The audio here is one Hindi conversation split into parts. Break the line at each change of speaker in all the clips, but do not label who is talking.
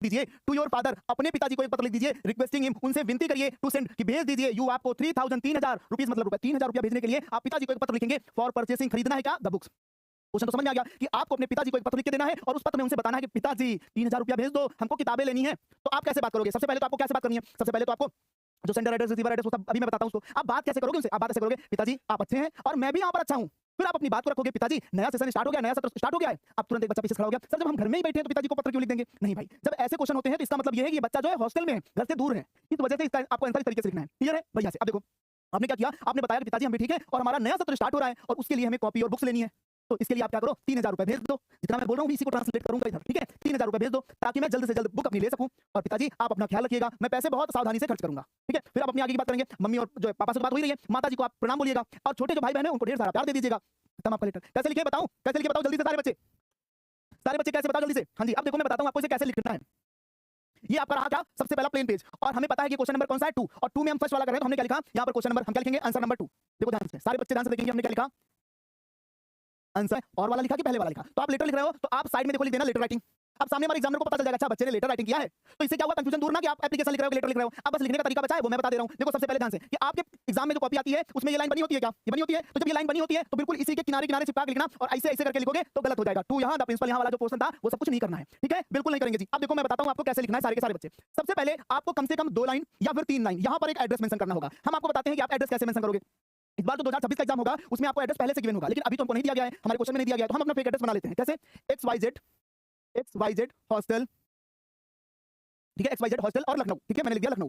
दीजिए टू योर फादर, अपने पिताजी को एक पत्र लिख दीजिए रिक्वेस्टिंग हिम, उनसे विनती करिए टू सेंड कि भेज दीजिए यू आपको 3000 रुपीस मतलब रुपए 3000 रुपया भेजने के लिए आप पिताजी को एक पत्र लिखेंगे फॉर परचेसिंग, खरीदना है क्या द बुक्स। क्वेश्चन तो समझ में आ गया कि आपको अपने पिताजी को एक पत्र लिख के देना है और उस पत्र में उनसे बताना है कि पिताजी 3000 रुपया भेज दो, हमको किताबें लेनी है। तो आप कैसे बात करोगे? सबसे पहले तो आपको कैसे बात करनी है? सबसे पहले तो आपको जो सेंडर एड्रेस रिसीवर एड्रेस वो सब अभी मैं बताता हूं उसको। आप बात कैसे करोगे उनसे? आप बात ऐसे करोगे, पिताजी आप अच्छे हैं और मैं भी यहाँ पर अच्छा हूं। फिर आप अपनी बात को रखोगे, पिताजी नया सेशन स्टार्ट हो गया, नया सत्र स्टार्ट हो गया है। अब तुरंत एक बच्चा पीछे खड़ा हो गया, सर जब हम घर में ही बैठे हैं तो पिताजी को पत्र क्यों लिख देंगे? नहीं भाई, जब ऐसे क्वेश्चन होते हैं तो इसका मतलब ये है कि ये बच्चा जो है हॉस्टल में है, घर से दूर है, इस वजह से इसका आपको आंसर इस तरीके से लिखना है। क्लियर है भैया से? अब देखो आपने क्या किया, आपने बताया कि पिताजी हम भी ठीक है और हमारा नया सत्र स्टार्ट हो रहा है और उसके लिए हमें कॉपी और बुक्स लेनी है। तो इसके लिए आप क्या करो, 3000 रुपए भेज दो। जितना मैं बोल रहा हूँ इसी को ट्रांसलेट करूंगा इधर, ठीक है? 3000 रुपए भेज दो ताकि मैं जल्द से जल्द बुक अपनी ले सकूं। और पिताजी आप अपना ख्याल रखिएगा, मैं पैसे बहुत सावधानी से खर्च करूंगा, ठीक है? फिर आप अपनी आगे की बात करेंगे, मम्मी और जो पापा से बात हो रही है, माता जी को आप प्रणाम बोलिएगा और छोटे जो भाई बहन है उनको ढेर सारा प्यार दे दीजिएगा। खत्म आपका लेटर। कैसे लिखे बताऊं? कैसे लिखे बताओ जल्दी से सारे बच्चे कैसे बताओ जल्दी से। हाँ जी, अब देखो मैं बताता हूं आपको इसे कैसे लिखना है। ये आपका रहा क्या, सबसे पहला प्लेन पेज और हमें पता है कि क्वेश्चन नंबर कौन सा है 2 और 2 में हम फर्स्ट वाला कर रहे हैं तो हमने क्या लिखा यहाँ पर क्वेश्चन नंबर हम क्या लिखेंगे आंसर नंबर 2। देखो ध्यान से सारे बच्चे ध्यान से देखेंगे हमने क्या लिखा आंसर और वाला लिखा कि पहले वाला लिखा। तो आप लेटर लिख रहे हो तो आप साइड में देखो लिख देना लेटर राइटिंग। अब सामने हमारे एग्जामिनर को पता चल जाएगा अच्छा बच्चे ने लेटर राइटिंग किया है। तो इससे क्या हुआ कंफ्यूजन दूर ना कि आप एप्लीकेशन लिख रहे हो लेटर लिख रहे हो। अब बस लिखने का तरीका बचा है वो मैं बता दे रहा हूं। देखो सबसे पहले ध्यान से कि आपके एग्जाम में जो कॉपी आती है उसमें ये लाइन बनी होती है क्या, ये बनी होती है। तो जब ये लाइन बनी होती है तो बिल्कुल इसी के किनारे किनारे चिपका के लिखना और ऐसे ऐसे करके लिखोगे तो गलत हो जाएगा। टू यहाँ द प्रिंसिपल यहाँ वाला जो पोर्शन था वो सब कुछ नहीं करना है, ठीक है? बिल्कुल नहीं करेंगे जी। अब देखो मैं बताता हूं आपको कैसे लिखना है सारे के सारे बच्चे। सबसे पहले आपको कम से कम 2 लाइन या फिर 3 लाइन यहाँ पर एक एड्रेस मेंशन करना होगा। हम आपको बताते हैं कि आप एड्रेस कैसे मेंशन करोगे। इस बार तो 2026 का एग्जाम होगा उसमें आपको एड्रेस पहले से गिवन होगा, लेकिन अभी तो हमको नहीं दिया गया है, हमारे क्वेश्चन में नहीं दिया गया है, तो हम अपना फेक एड्रेस बना लेते हैं। कैसे? XYZ हॉस्टल, ठीक है? XYZ हॉस्टल और लखनऊ, ठीक है? मैंने लिख दिया लखनऊ।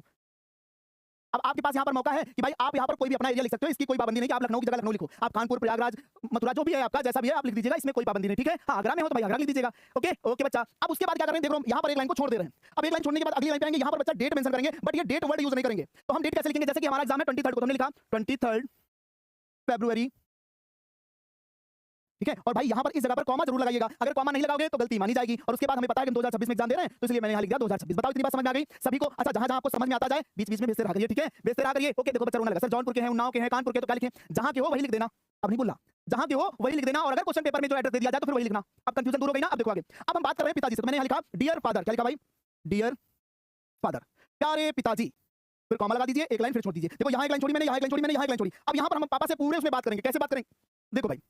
अब आपके पास यहाँ पर मौका है कि भाई आप यहाँ पर कोई भी अपना एरिया लिख सकते हो, इसकी कोई पाबंदी नहीं कि आप लखनऊ की जगह लखनऊ लिखो। आप कानपुर, प्रयागराज, मथुरा जो भी है आपका जैसा भी है आप लिख दीजिएगा, इसमें कोई पाबंदी नहीं, ठीक है? हाँ आगरा में हो तो भाई आगरा लिख दीजिएगा। ओके ओके बच्चा। अब उसके बाद क्या करेंगे, देखो यहाँ पर एक लाइन को छोड़ दे रहे हैं। अब एक लाइन छोड़ने के बाद अगली लाइन पे आएंगे, यहाँ पर बच्चा डेट मेंशन करेंगे बट ये डेट वर्ड यूज नहीं करेंगे। तो हम डेट कैसे लिखेंगे? जैसे कि हमारा एग्जाम है 23 को, तो हमने लिखा 23 फरवरी, ठीक है? और भाई यहाँ पर इस जगह पर कॉमा जरूर लगाइएगा, अगर कॉमा नहीं लगाओगे तो गलती मानी जाएगी। और उसके बाद हमें पता है कि हम 2026 में एग्जाम दे रहे हैं तो इसलिए मैंने यहाँ लिख दिया 2026। बताओ इतनी बात समझ में आ गई सभी को? अच्छा जहां जहां आपको समझ में आता जाए बीच बीच में बेस्ते रहा करिए, ठीक है? बेस्ते रहा करिए। ओके देखो बच्चा रोने लगा, सर जौनपुर के हैं, उन्नाव के हैं, कानपुर के, तो क्या लिखें? जहां के हो वही लिख देना। अब नहीं बोलना, जहां के हो वही लिख देना और अगर क्वेश्चन पेपर में जो एड्रेस दे दिया जाए तो फिर वही लिखना। अब कंफ्यूजन दूर हो गई ना? अब देखो आगे। अब हम बात कर रहे हैं पिताजी से, तो मैंने यहाँ लिखा डियर फादर। क्या लिखा भाई? डियर फादर, प्यारे पिताजी, फिर कॉमा लगा दीजिए, एक लाइन फिर छोड़ दीजिए। देखो यहाँ एक लाइन छोड़ी मैंने, यहाँ एक लाइन छोड़ी मैंने, यहाँ एक लाइन छोड़ी। अब यहाँ पर हम पापा से पूरे उसमें बात करेंगे। कैसे बात करेंगे? देखो भाई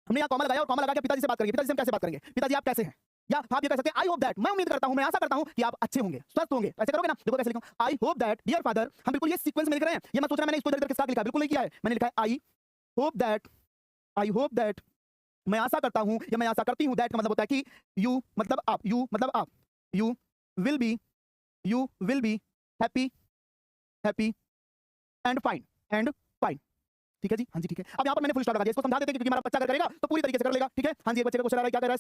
हमने यहाँ कॉमा लगाया और कॉमा लगा के पिताजी से बात करेंगे। पिताजी से हम कैसे बात करेंगे? पिताजी आप कैसे हैं? या आप ये कह सकते हैं आई होप दैट, मैं उम्मीद करता हूं, मैं आशा करता हूं कि आप अच्छे होंगे, स्वस्थ होंगे। ऐसे करोगे ना? देखो कैसे लिखूं, I hope that dear father. हम बिल्कुल ये सीक्वेंस में लिख रहे हैं, ये मत सोचना मैंने इसको इधर किसका लिखा, बिल्कुल नहीं किया है। मैंने लिखा है आई होप दैट, मैं आशा करता हूं या मैं आशा करती हूं। दैट का मतलब होता है कि यू मतलब आप, यू मतलब आप, you will be happy and fine, ठीक है जी? हाँ जी ठीक है। अब यहाँ पर मैंने फुल स्टॉप लगा दिया, इसको समझा देते हैं क्योंकि हमारा बच्चा अगर करेगा तो पूरी तरीके से कर लेगा, ठीक है? हाँ जी एक बच्चे का क्वेश्चन आ रहा है, क्या कह रहा है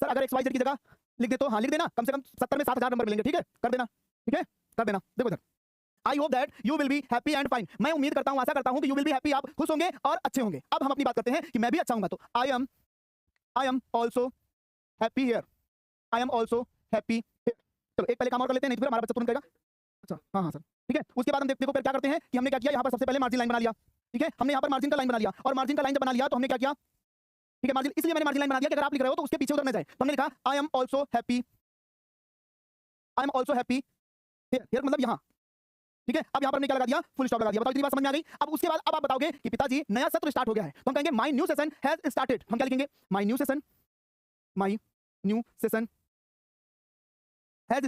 सर अगर XYZ की जगह लिख दे तो हाँ लिख देना, कम से कम 70 में 7000 नंबर मिलेंगे, ठीक है? कर देना, ठीक है? कर देना। देखो इधर आई hope that you will be happy and fine, मैं उम्मीद करता हूं, आशा करता हूं कि यू विल बी हैप्पी, आप खुश होंगे और अच्छे होंगे। अब हम अपनी बात करते हैं कि मैं भी अच्छा हूंगा, तो I am also happy here, I am also happy here. चलो एक पहले काम और कर लेते हैं, नहीं तो फिर हमारा बच्चा तुरंत कहेगा अच्छा हाँ हाँ सर, ठीक है? उसके बाद हम देखो फिर क्या करते हैं कि हमने क्या किया, यहाँ पर सबसे पहले मार्जिन लाइन बना लिया, ठीक है? हमने यहाँ पर मार्जिन का लाइन बना लिया और मार्जिन का लाइन जब बना लिया तो हमने क्या किया, ठीक है? मार्जिन इसलिए मैंने मार्जिन लाइन बना दिया कि अगर आप लिख रहे हो तो उसके पीछे उधर न जाए। तो हमने लिखा I am also happy here मतलब यहाँ, ठीक है? अब यहाँ पर हमने क्या लगा दिया, फुल स्टॉप लगा दिया। बताओ इतनी बात समझ में आ गई? अब उसके बाद अब आप बताओगे कि पिताजी नया सत्र स्टार्ट हो गया है, तो हम कहेंगे my new session has started. हम क्या लिखेंगे? My new session has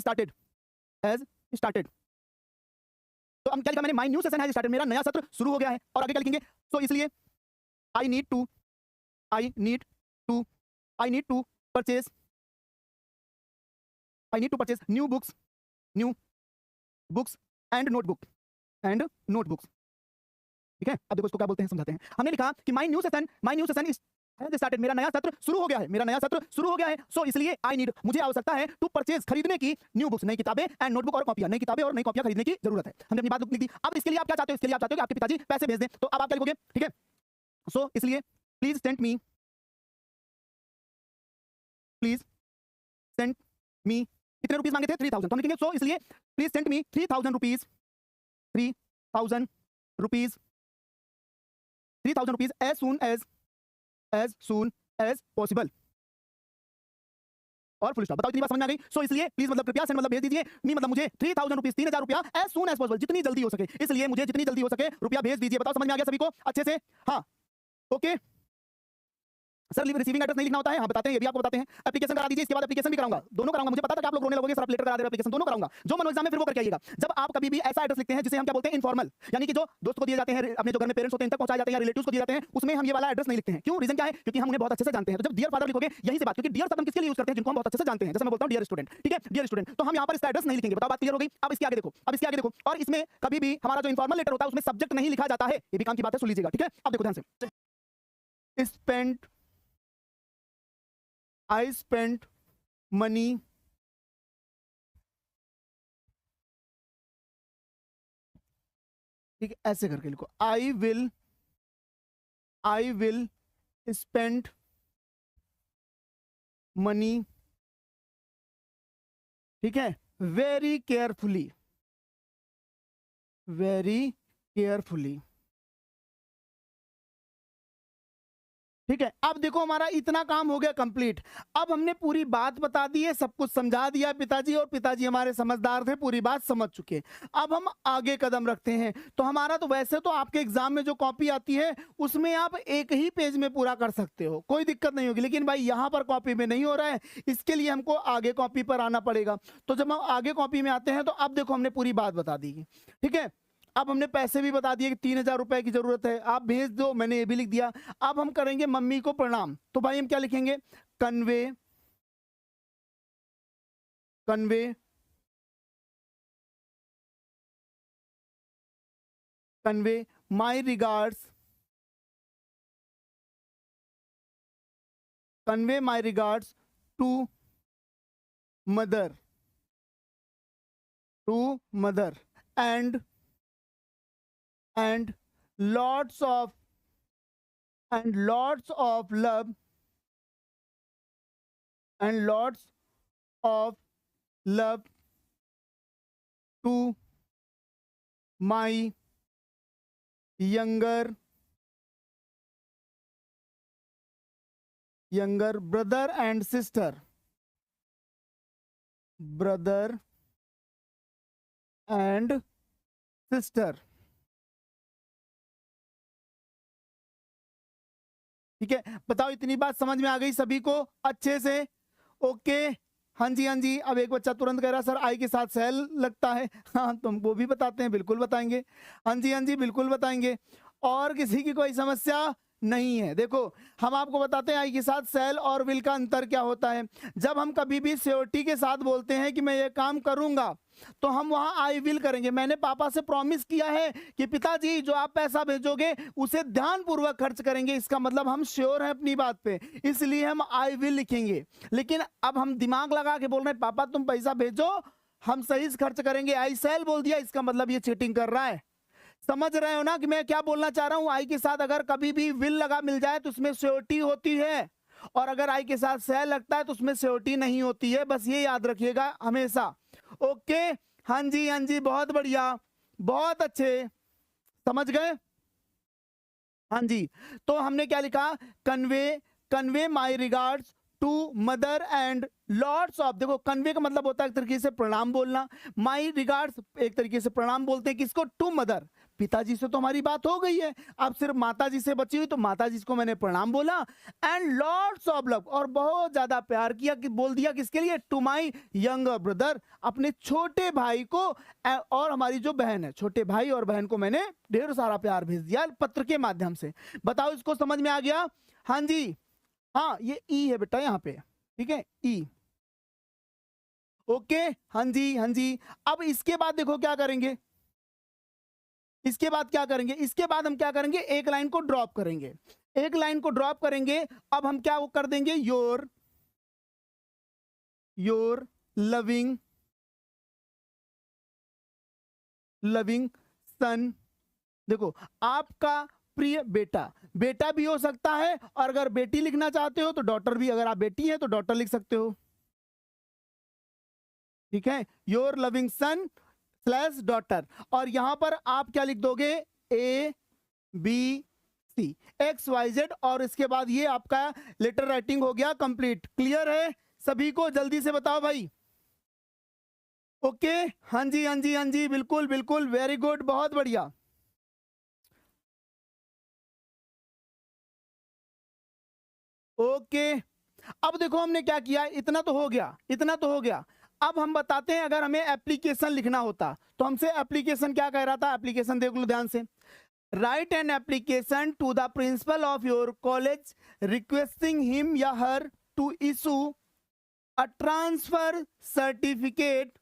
started. तो हम क्या लिखा मैंने? My new session has started, मेरा नया सत्र शुरू हो गया है। और आगे क्या लिखेंगे? सो इसलिए I need to purchase new books and notebooks, ठीक है? अब देखो इसको क्या बोलते हैं समझाते हैं। हमने लिखा कि my new session has started, मेरा नया सत्र शुरू हो गया है, सो इसलिए आई नीड, मुझे आवश्यकता है टू परचेज, खरीदने की, न्यू बुक्स, नई किताबें, एंड नोटबुक और कॉपियां, नई किताबें और नई कॉपियां खरीदने की जरूरत है। हमने अपनी बात लिख दी। अब इसके लिए आप क्या चाहते हो? इसके लिए आप चाहते हो कि आपके पिताजी पैसे भेज दें, तो अब आप क्या लिखोगे? ठीक है? सो इसलिए प्लीज सेंड मी कितने रुपीस मांगे थे? 3000। तो हम लिखेंगे सो इसलिए please send me 3000 rupees as soon as possible। और फुल स्टॉप। बताओ इतनी बात समझ में आ गई? सो इसलिए प्लीज मतलब कृपया सेंड मतलब भेज दीजिए, मी मतलब मुझे 3000 रुपीज 3000 रुपया एज सून एज पॉसिबल, जितनी जल्दी हो सके, इसलिए मुझे जितनी जल्दी हो सके रुपया भेज दीजिए। बताओ समझ में आ गया सभी को अच्छे से? हाँ ओके सर, रिसीविंग एड्रेस नहीं लिखना होता है, हाँ बताते हैं, ये भी आपको बताते हैं। एप्लीकेशन करा दीजिए, इसके बाद एप्लीकेशन भी कराऊंगा, दोनों कराऊंगा। मुझे पता था कि आप लोग रोने लगोगे सर आप लेटर करा दे रहे हो, एप्लीकेशन दोनों कराऊंगा। जो मनो एग्जाम में फिर वो करके आइएगा। जब आप कभी भी ऐसा एड्रेस लिखते हैं जिसे हम क्या बोलते हैं, इनफॉर्मल, यानी कि जो दोस्त को दिए जाते हैं, अपने जो घर में पेरेंट्स होते हैं तक पहुंचाए जाते हैं, या रिलेटिव्स को दिए जाते हैं, उसमें हम ये वाला एड्रेस नहीं लिखते हैं। क्यों? रीजन क्या है? क्योंकि हम उन्हें बहुत अच्छे से जानते हैं। तो जब डियर फादर लिखोगे यही से बात, क्योंकि डियर शब्द हम किसके लिए यूज करते हैं? जिनको हम बहुत अच्छे से जानते हैं। जैसे मैं बोलता हूं डियर स्टूडेंट, ठीक है, डियर स्टूडेंट, तो हम यहाँ पर इसका एड्रेस नहीं लिखेंगे। बताओ बात क्लियर हो गई? अब इसके आगे देखो, अब इसके आगे देखो, और इसमें कभी भी हमारा जो इनफॉर्मल लेटर होता है उसमें सब्जेक्ट नहीं लिखा जाता है। ये भी काम की बात है, सुन लीजिएगा, ठीक है? अब देखो ध्यान से, स्पेंट, I spent money ठीक है, ऐसे करके लिखो, I will spend money, ठीक है, very carefully, ठीक है। अब देखो हमारा इतना काम हो गया कंप्लीट। अब हमने पूरी बात बता दी है, सब कुछ समझा दिया पिताजी, और पिताजी हमारे समझदार थे, पूरी बात समझ चुके। अब हम आगे कदम रखते हैं। तो हमारा तो वैसे तो आपके एग्जाम में जो कॉपी आती है उसमें आप एक ही पेज में पूरा कर सकते हो, कोई दिक्कत नहीं होगी। लेकिन भाई यहाँ पर कॉपी में नहीं हो रहा है, इसके लिए हमको आगे कॉपी पर आना पड़ेगा। तो जब हम आगे कॉपी में आते हैं तो अब देखो हमने पूरी बात बता दी, ठीक है। अब हमने पैसे भी बता दिए कि 3000 रुपए की जरूरत है, आप भेज दो, मैंने ये भी लिख दिया। अब हम करेंगे मम्मी को प्रणाम, तो भाई हम क्या लिखेंगे? Convey, convey, convey my regards, convey my regards to mother, and lots of love, to my younger brother and sister, ठीक है। बताओ इतनी बात समझ में आ गई सभी को अच्छे से? ओके, हाँ जी हाँ जी। अब एक बच्चा तुरंत कह रहा सर आई के साथ सेल लगता है, हाँ तुम वो भी बताते हैं, बिल्कुल बताएंगे, हाँ जी बिल्कुल बताएंगे। और किसी की कोई समस्या नहीं है? देखो हम आपको बताते हैं आई के साथ सेल और विल का अंतर क्या होता है। जब हम कभी भी श्योरिटी के साथ बोलते हैं कि मैं ये काम करूंगा तो हम वहां आई विल करेंगे। मैंने पापा से प्रॉमिस किया है कि पिताजी जो आप पैसा भेजोगे उसे ध्यानपूर्वक खर्च करेंगे, इसका मतलब हम श्योर हैं अपनी बात पे, इसलिए हम आई विल लिखेंगे। लेकिन अब हम दिमाग लगा के बोल रहे हैं पापा तुम पैसा भेजो हम सही से खर्च करेंगे, आई सेल बोल दिया, इसका मतलब ये चीटिंग कर रहा है। समझ रहे हो ना कि मैं क्या बोलना चाह रहा हूं? आई के साथ अगर कभी भी विल लगा मिल जाए तो उसमें श्योरिटी होती है, और अगर आई के साथ सेल लगता है तो उसमें श्योरिटी नहीं होती है, बस ये याद रखिएगा हमेशा। ओके, हाँ जी, बहुत बढ़िया, बहुत अच्छे, समझ गए? हाँ जी। तो हमने क्या लिखा? Convey my regards to mother and lots of, देखो कन्वे का मतलब होता है एक तरीके से प्रणाम बोलना, माई रिगार्ड्स एक तरीके से प्रणाम बोलते हैं किसको? To mother. पिताजी से तो हमारी बात हो गई है, अब सिर्फ माताजी से बची हुई, तो माताजी को मैंने प्रणाम बोला। एंड लॉट्स ऑफ लव, और बहुत ज्यादा प्यार किया, कि बोल दिया किसके लिए? टू माई यंगर ब्रदर, अपने छोटे भाई को, और हमारी जो बहन है, छोटे भाई और बहन को मैंने ढेर सारा प्यार भेज दिया पत्र के माध्यम से। बताओ इसको समझ में आ गया? हाँ जी, हाँ ये ई है बेटा यहाँ पे, ठीक है, ई। ओके, हाँ जी। अब इसके बाद देखो क्या करेंगे, इसके बाद क्या करेंगे? इसके बाद हम क्या करेंगे? एक लाइन को ड्रॉप करेंगे, एक लाइन को ड्रॉप करेंगे। अब हम क्या कर देंगे? योर लविंग सन, देखो आपका प्रिय बेटा, बेटा भी हो सकता है, और अगर बेटी लिखना चाहते हो तो डॉटर भी, अगर आप बेटी हैं तो डॉटर लिख सकते हो, ठीक है। Your loving son slash daughter, और यहां पर आप क्या लिख दोगे? ABC XYZ, और इसके बाद ये आपका लेटर राइटिंग हो गया कंप्लीट। क्लियर है? सभी को? जल्दी से बताओ भाई। ओके, हाँ जी हाँ जी हाँ जी, बिल्कुल बिल्कुल, वेरी गुड, बहुत बढ़िया। ओके, अब देखो हमने क्या किया, इतना तो हो गया, इतना तो हो गया। अब हम बताते हैं अगर हमें एप्लीकेशन लिखना होता तो हमसे एप्लीकेशन क्या कह रहा था, एप्लीकेशन देख लो ध्यान से। Write an application to the principal of your college requesting him या her to issue a transfer certificate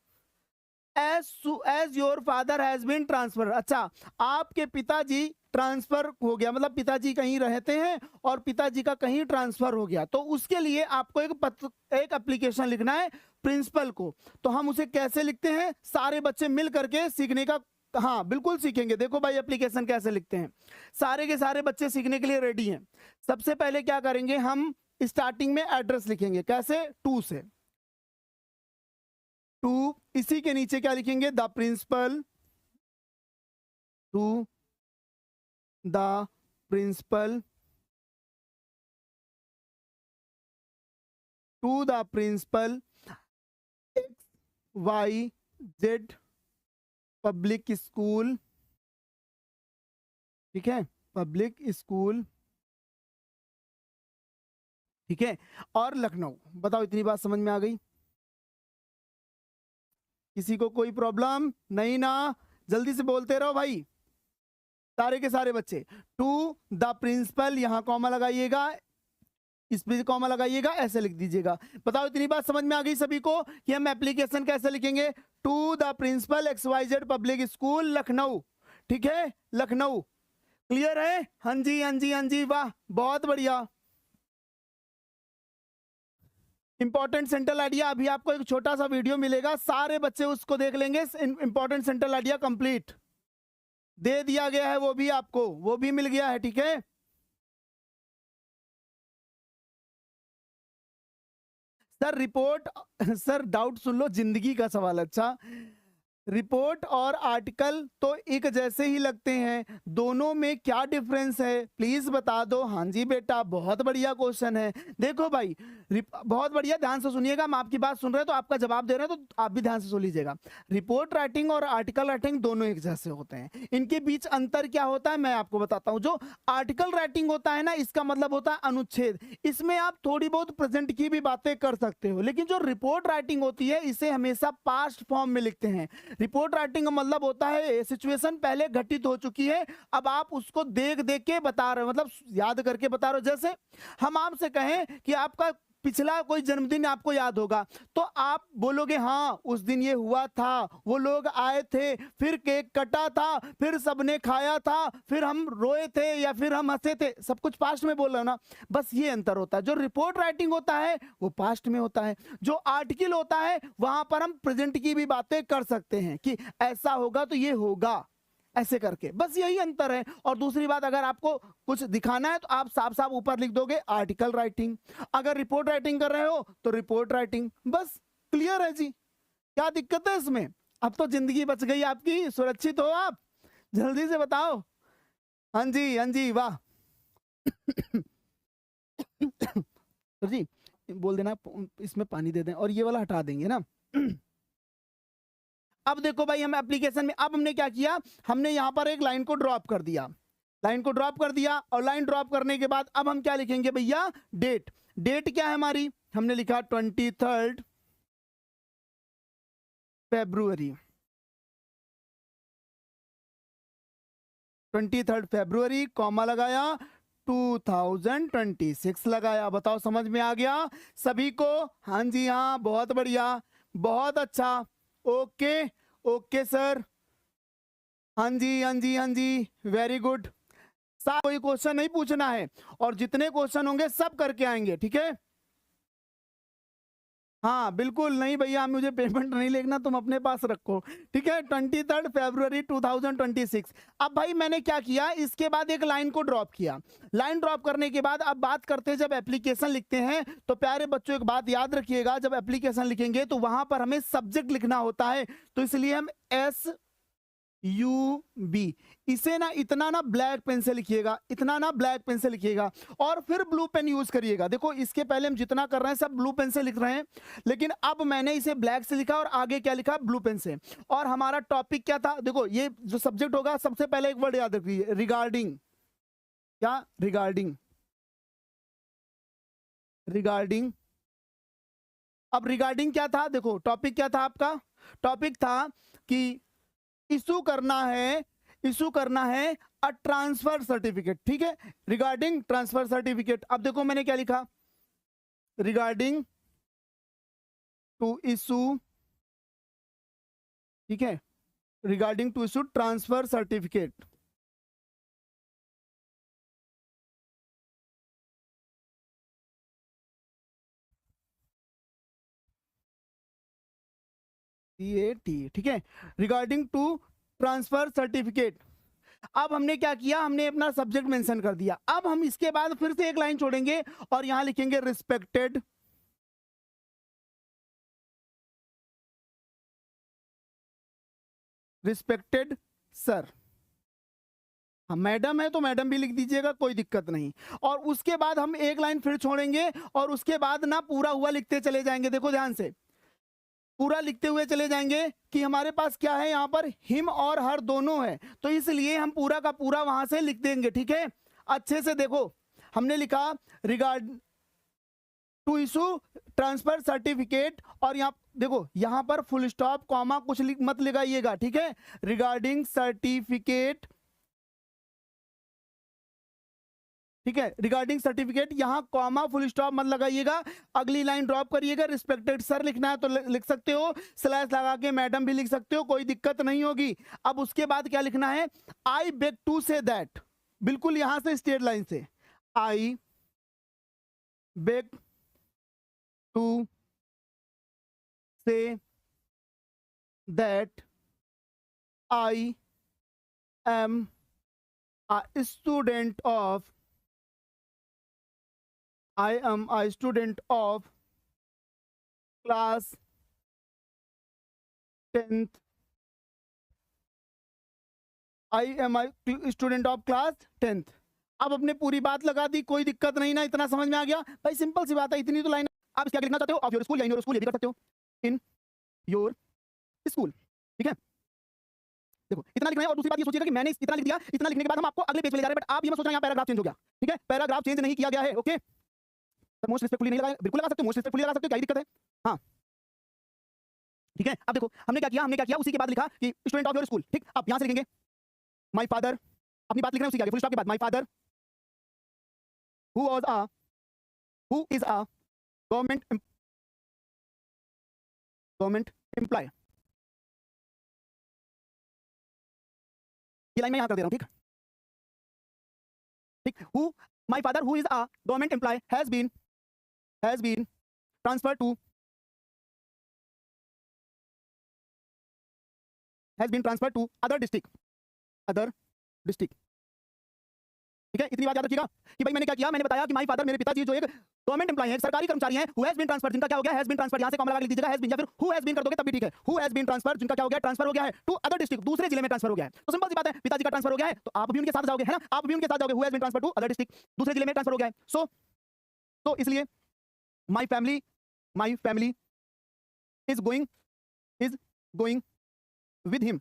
as your father has been transfer. अच्छा, आपके पिताजी ट्रांसफर हो गया, मतलब पिताजी कहीं रहते हैं और पिताजी का कहीं ट्रांसफर हो गया, तो उसके लिए आपको एक एप्लीकेशन लिखना है प्रिंसिपल को। तो हम उसे कैसे लिखते हैं, सारे बच्चे मिल करके सीखने का, हाँ बिल्कुल सीखेंगे। देखो भाई एप्लीकेशन कैसे लिखते हैं, सारे के सारे बच्चे सीखने के लिए रेडी हैं। सबसे पहले क्या करेंगे, हम स्टार्टिंग में एड्रेस लिखेंगे, कैसे, टू से। टू, इसी के नीचे क्या लिखेंगे, the principal, to the principal, to the principal XYZ public school, ठीक है, पब्लिक स्कूल, ठीक है, और लखनऊ। बताओ इतनी बात समझ में आ गई? किसी को कोई प्रॉब्लम नहीं ना? जल्दी से बोलते रहो भाई, सारे के सारे बच्चे। टू द प्रिंसिपल, यहां कॉमा लगाइएगा, इस पे कॉमा लगाइएगा, ऐसे लिख दीजिएगा। बताओ इतनी बात समझ में आ गई सभी को कि हम एप्लीकेशन कैसे लिखेंगे, to the principal XYZ public school Lucknow, ठीक है, लखनऊ। क्लियर है? हाँ जी हाँ जी हाँ जी, वाह बहुत बढ़िया। इंपॉर्टेंट सेंट्रल आइडिया, अभी आपको एक छोटा सा वीडियो मिलेगा, सारे बच्चे उसको देख लेंगे। इंपॉर्टेंट सेंट्रल आइडिया कंप्लीट दे दिया गया है, वो भी आपको, वो भी मिल गया है, ठीक है। सर रिपोर्ट, सर डाउट सुन लो, जिंदगी का सवाल। अच्छा, रिपोर्ट और आर्टिकल तो एक जैसे ही लगते हैं, दोनों में क्या डिफरेंस है प्लीज बता दो। हाँ जी बेटा, बहुत बढ़िया क्वेश्चन है। देखो भाई, बहुत बढ़िया, ध्यान से सुनिएगा, हम आपकी बात सुन रहे हैं तो आपका जवाब दे रहे हैं, तो आप भी ध्यान से सुन लीजिएगा। रिपोर्ट राइटिंग और आर्टिकल राइटिंग दोनों एक जैसे होते हैं, इनके बीच अंतर क्या होता है मैं आपको बताता हूं। जो आर्टिकल राइटिंग होता है ना, इसका मतलब होता है अनुच्छेद, इसमें आप थोड़ी बहुत प्रेजेंट की भी बातें कर सकते हो, लेकिन जो रिपोर्ट राइटिंग होती है इसे हमेशा पास्ट फॉर्म में लिखते हैं। रिपोर्ट राइटिंग का मतलब होता है सिचुएशन पहले घटित हो चुकी है, अब आप उसको देख देख के बता रहे हो, मतलब याद करके बता रहे हो। जैसे हम आपसे कहें कि आपका पिछला कोई जन्मदिन आपको याद होगा, तो आप बोलोगे हाँ उस दिन ये हुआ था, वो लोग आए थे, फिर केक कटा था, फिर सबने खाया था, फिर हम रोए थे या फिर हम हंसे थे, सब कुछ पास्ट में बोल रहे हो ना। बस ये अंतर होता है। जो रिपोर्ट राइटिंग होता है वो पास्ट में होता है, जो आर्टिकल होता है वहां पर हम प्रेजेंट की भी बातें कर सकते हैं कि ऐसा होगा तो ये होगा, ऐसे करके, बस यही अंतर है। और दूसरी बात, अगर आपको कुछ दिखाना है तो आप साफ साफ ऊपर लिख दोगे आर्टिकल राइटिंग, अगर रिपोर्ट राइटिंग कर रहे हो तो रिपोर्ट राइटिंग, बस क्लियर है जी। क्या दिक्कत है इसमें? अब तो जिंदगी बच गई आपकी, सुरक्षित हो आप, जल्दी से बताओ। हाँ जी हाँ जी, वाह। सर जी बोल देना इसमें पानी दे दें और ये वाला हटा देंगे ना। अब देखो भाई, हम एप्लीकेशन में, अब हमने क्या किया, हमने यहां पर एक लाइन को ड्रॉप कर दिया, लाइन को ड्रॉप कर दिया, और लाइन ड्रॉप करने के बाद अब हम क्या लिखेंगे भैया, डेट। डेट क्या है हमारी, हमने लिखा 23 फरवरी, 23 फरवरी, कॉमा लगाया, 2026 लगाया। बताओ समझ में आ गया सभी को? हाँ जी हाँ, बहुत बढ़िया, बहुत अच्छा, ओके ओके सर, हाँ जी हाँ जी हाँ जी, वेरी गुड। साहब कोई क्वेश्चन नहीं पूछना है, और जितने क्वेश्चन होंगे सब करके आएंगे, ठीक है। हाँ बिल्कुल नहीं भैया, मुझे पेमेंट नहीं लेना, तुम अपने पास रखो, ठीक है। 23 फरवरी 2026। अब भाई मैंने क्या किया, इसके बाद एक लाइन को ड्रॉप किया। लाइन ड्रॉप करने के बाद अब बात करते हैं, जब एप्लीकेशन लिखते हैं तो प्यारे बच्चों एक बात याद रखिएगा, जब एप्लीकेशन लिखेंगे तो वहां पर हमें सब्जेक्ट लिखना होता है, तो इसलिए हम यू बी, इसे ना इतना ना ब्लैक पेन से लिखिएगा, इतना ना ब्लैक पेन से लिखिएगा और फिर ब्लू पेन यूज करिएगा। देखो इसके पहले हम जितना कर रहे हैं सब ब्लू पेन से लिख रहे हैं, लेकिन अब मैंने इसे ब्लैक से लिखा और आगे क्या लिखा, ब्लू पेन से। और हमारा टॉपिक क्या था, देखो ये जो सब्जेक्ट होगा सबसे पहले एक वर्ड याद रखिए, रिगार्डिंग। क्या, रिगार्डिंग, रिगार्डिंग। अब रिगार्डिंग क्या था, देखो टॉपिक क्या था आपका, टॉपिक था कि इशू करना है, इशू करना है अ ट्रांसफर सर्टिफिकेट, ठीक है, रिगार्डिंग ट्रांसफर सर्टिफिकेट। अब देखो मैंने क्या लिखा, रिगार्डिंग टू इशू, ठीक है, regarding to issue transfer certificate. ये ठीक है, रिगार्डिंग टू ट्रांसफर सर्टिफिकेट। अब हमने क्या किया, हमने अपना सब्जेक्ट मेंशन कर दिया। अब हम इसके बाद फिर से एक लाइन छोड़ेंगे और यहां लिखेंगे रिस्पेक्टेड, रिस्पेक्टेड सर। हाँ मैडम है तो मैडम भी लिख दीजिएगा, कोई दिक्कत नहीं। और उसके बाद हम एक लाइन फिर छोड़ेंगे और उसके बाद ना पूरा हुआ लिखते चले जाएंगे। देखो ध्यान से पूरा लिखते हुए चले जाएंगे कि हमारे पास क्या है, यहाँ पर हिम और हर दोनों है, तो इसलिए हम पूरा का पूरा वहां से लिख देंगे, ठीक है। अच्छे से देखो हमने लिखा regard to issue transfer certificate, और यहाँ देखो यहाँ पर फुल स्टॉप कॉमा कुछ मत लगाइएगा, ठीक है, रिगार्डिंग सर्टिफिकेट, ठीक है, रिगार्डिंग सर्टिफिकेट, यहां कॉमा फुल स्टॉप मत लगाइएगा, अगली लाइन ड्रॉप करिएगा। रिस्पेक्टेड सर लिखना है तो लिख सकते हो, स्लैश लगा के मैडम भी लिख सकते हो, कोई दिक्कत नहीं होगी। अब उसके बाद क्या लिखना है, I beg to say that, बिल्कुल यहां से स्ट्रेट लाइन से, I beg to say that I am a student of, I am a student of class 10th, I am a student of class 10th। अब अपने पूरी बात लगा दी, कोई दिक्कत नहीं ना, इतना समझ में आ गया भाई, सिंपल सी बात है, इतनी तो लाइन। आप क्या लिखना चाहते हो, ऑफ योर स्कूल या इन योर स्कूल, ये भी कर सकते हो, इन योर स्कूल, ठीक है। देखो इतना लिखना है, और दूसरी बात ये सोचिएगा कि मैंने इतना लिख दिया, इतना लिखने के बाद हम आपको अगले पेज पे ले जा रहे हैं, बट आप ये मत सोचना यहाँ पैराग्राफ चेंज हो गया, ठीक है, पैराग्राफ चेंज नहीं किया गया है, ओके। मोस्ट रिस्पेक्टफुली नहीं लगाया, बिल्कुल लगा सकते हो, मोस्ट रिस्पेक्टफुली लगा सकते हो, क्या दिक्कत है, हाँ ठीक है। अब देखो हमने क्या किया, हमने क्या किया, उसी के बाद लिखा कि स्टूडेंट ऑफ योर स्कूल, ठीक। अब यहां से लिखेंगे माय फादर, अपनी बात लिख रहे हैं उसी के आगे फुल स्टॉप के बाद, my father who was a, who is a government employee, ये लाइन मैं यहां कर दे रहा हूं, ठीक ठीक। Who, my father who is a government employee has been transferred to, has been transferred to other district, ठीक है। इतनी बात याद रखिएगा कि भाई मैंने क्या किया, मैंने बताया कि माय फादर, मेरे पिताजी जो एक गवर्नमेंट एम्प्लॉय है, सरकारी कर्मचारी हैं, हु हैज बीन ट्रांसफर्ड, जिनका क्या हो गया, हैज बीन ट्रांसफर्ड, यहां से कॉमा लगा लिख दीजिएगा, हैज बीन, या फिर हु हैज बीन कर दोगे तब भी ठीक है, हु हैज बीन ट्रांसफर्ड, जिनका क्या हो गया, ट्रांसफर हो गया है टू अदर डिस्ट्रिक्ट, दूसरे जिले में ट्रांसफर हो गया है। तो सिंपल सी बात है, पिताजी का ट्रांसफर हो गया है तो आप भी उनके साथ जाओगे, है ना, आप भी उनके साथ जाओगे, who has been transferred to other district, दूसरे जिले में ट्रांसफर हो गया है। सो तो इसलिए my family is going with him,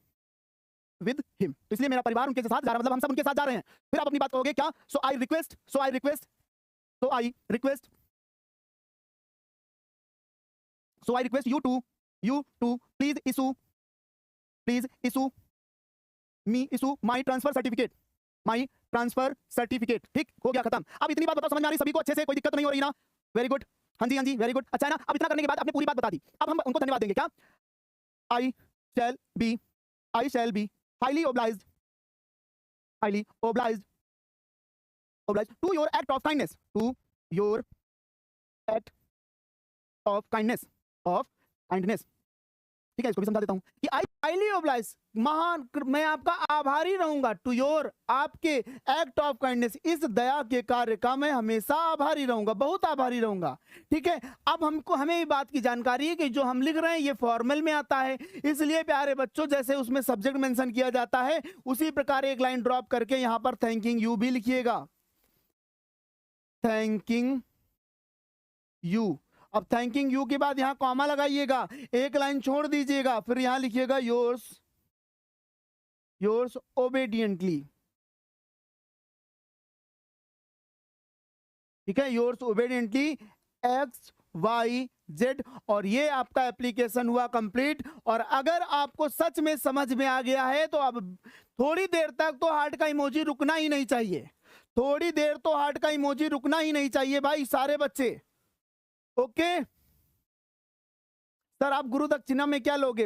तो इसलिए मेरा परिवार उनके साथ जा रहा है, मतलब हम सब उनके साथ जा रहे हैं। फिर आप अपनी बात कहोगे क्या, so I request you to please issue my transfer certificate, ठीक हो गया, खत्म। अब इतनी बात बताओ समझ में आ रही सभी को अच्छे से, कोई दिक्कत नहीं हो रही ना, वेरी गुड, हाँ जी वेरी गुड, अच्छा है ना। अब इतना करने के बाद आपने पूरी बात बता दी, अब हम उनको धन्यवाद देंगे, क्या, I shall be highly obliged to your act of kindness, of kindness, ठीक है, इसको भी समझा देता हूं कि आई हाईली ऑब्लाइज, महान, मैं आपका आभारी रहूंगा, टू योर, आपके एक्ट ऑफ काइंडनेस, इस दया के कार्य का मैं हमेशा आभारी रहूंगा, बहुत आभारी रहूंगा। ठीक है, अब हमें ये बात की जानकारी है कि जो हम लिख रहे हैं ये फॉर्मल में आता है, इसलिए प्यारे बच्चों जैसे उसमें सब्जेक्ट मेंशन किया जाता है उसी प्रकार एक लाइन ड्रॉप करके यहां पर थैंकिंग यू भी लिखिएगा, थैंकिंग यू। अब थैंकिंग यू के बाद यहां कॉमा लगाइएगा, एक लाइन छोड़ दीजिएगा, फिर यहां लिखिएगा योर्स ओबेडियंटली। ठीक है, योर्स ओबेडियंटली XYZ, और ये आपका एप्लीकेशन हुआ कंप्लीट। और अगर आपको सच में समझ में आ गया है तो अब थोड़ी देर तक तो हार्ट का इमोजी रुकना ही नहीं चाहिए, थोड़ी देर तो हार्ट का इमोजी रुकना ही नहीं चाहिए भाई सारे बच्चे। ओके सर, आप गुरु दक्षिणा में क्या लोगे?